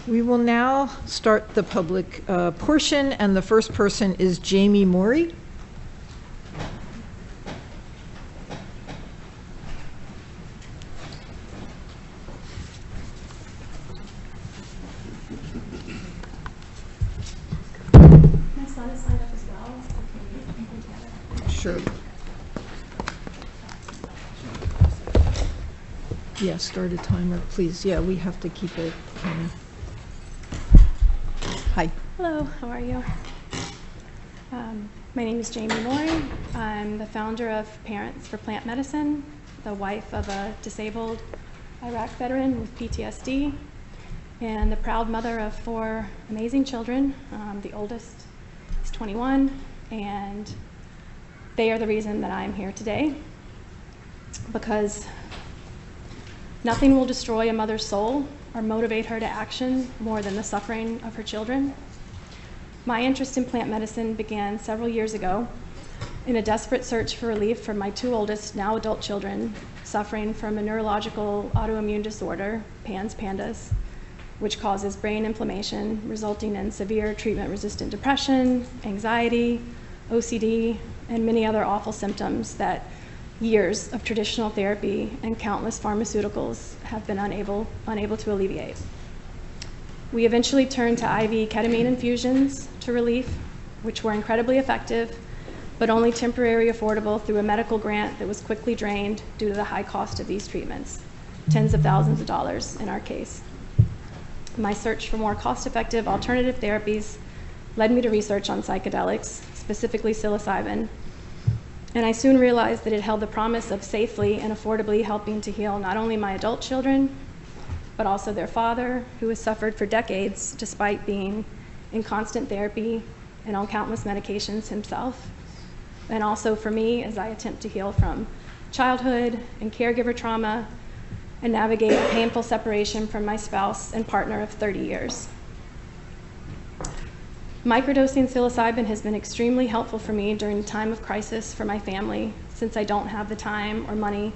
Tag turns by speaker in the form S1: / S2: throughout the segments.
S1: We will now start the public portion, and the first person is Jamie Morey.
S2: My son is signed up as well.
S1: Sure. Yeah, start a timer, please. Yeah, we have to keep it kind of. Hi.
S2: Hello, how are you? My name is Jamie Morey. I'm the founder of Parents for Plant Medicine, the wife of a disabled Iraq veteran with PTSD, and the proud mother of 4 amazing children. The oldest is 21, and they are the reason that I'm here today, because nothing will destroy a mother's soul or motivate her to action more than the suffering of her children. My interest in plant medicine began several years ago in a desperate search for relief for my 2 oldest, now adult children suffering from a neurological autoimmune disorder, PANDAS, which causes brain inflammation resulting in severe treatment-resistant depression, anxiety, OCD, and many other awful symptoms that years of traditional therapy and countless pharmaceuticals have been unable to alleviate. We eventually turned to IV ketamine infusions to relief, which were incredibly effective, but only temporarily affordable through a medical grant that was quickly drained due to the high cost of these treatments, tens of thousands of dollars in our case. My search for more cost-effective alternative therapies led me to research on psychedelics, specifically psilocybin, and I soon realized that it held the promise of safely and affordably helping to heal not only my adult children, but also their father, who has suffered for decades despite being in constant therapy and on countless medications himself, and also for me as I attempt to heal from childhood and caregiver trauma and navigate a painful separation from my spouse and partner of 30 years. Microdosing psilocybin has been extremely helpful for me during a time of crisis for my family, since I don't have the time or money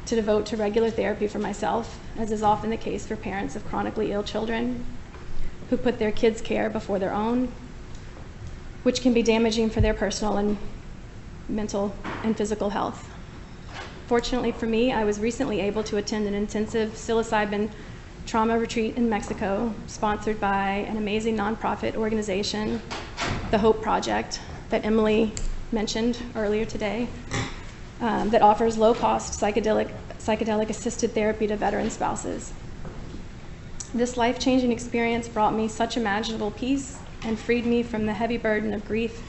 S2: to devote to regular therapy for myself, as is often the case for parents of chronically ill children who put their kids' care before their own, which can be damaging for their personal and mental and physical health. Fortunately for me, I was recently able to attend an intensive psilocybin trauma retreat in Mexico, sponsored by an amazing nonprofit organization, the Hope Project, that Emily mentioned earlier today, that offers low-cost psychedelic-assisted therapy to veteran spouses. This life-changing experience brought me such imaginable peace and freed me from the heavy burden of grief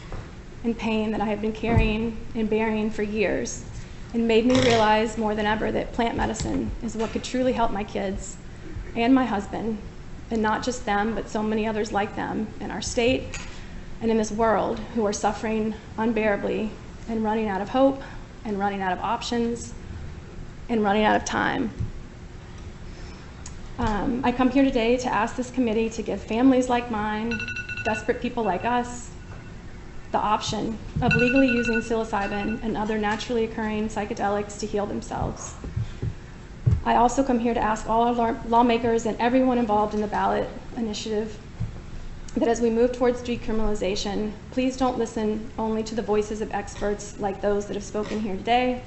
S2: and pain that I have been carrying and bearing for years, and made me realize more than ever that plant medicine is what could truly help my kids and my husband, and not just them, but so many others like them in our state and in this world who are suffering unbearably and running out of hope and running out of options and running out of time. I come here today to ask this committee to give families like mine, desperate people like us, the option of legally using psilocybin and other naturally occurring psychedelics to heal themselves. I also come here to ask all our lawmakers and everyone involved in the ballot initiative that as we move towards decriminalization, please don't listen only to the voices of experts like those that have spoken here today,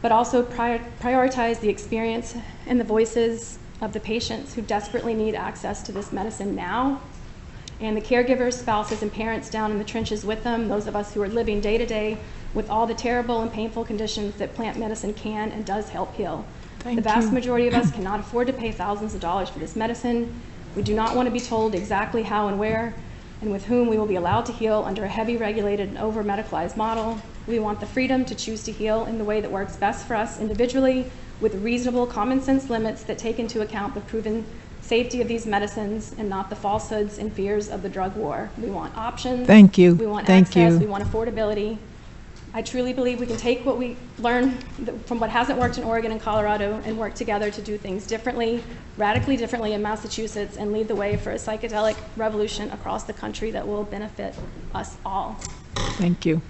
S2: but also prioritize the experience and the voices of the patients who desperately need access to this medicine now, and the caregivers, spouses, and parents down in the trenches with them, those of us who are living day to day with all the terrible and painful conditions that plant medicine can and does help heal. The vast majority of us cannot afford to pay thousands of dollars for this medicine. We do not want to be told exactly how and where and with whom we will be allowed to heal under a heavy regulated and over-medicalized model. We want the freedom to choose to heal in the way that works best for us individually, with reasonable common sense limits that take into account the proven safety of these medicines and not the falsehoods and fears of the drug war. We want options.
S1: Thank you.
S2: We want
S1: Thank
S2: access.
S1: you.
S2: We want affordability. I truly believe we can take what we learn from what hasn't worked in Oregon and Colorado and work together to do things differently, radically differently in Massachusetts, and lead the way for a psychedelic revolution across the country that will benefit us all.
S1: Thank you.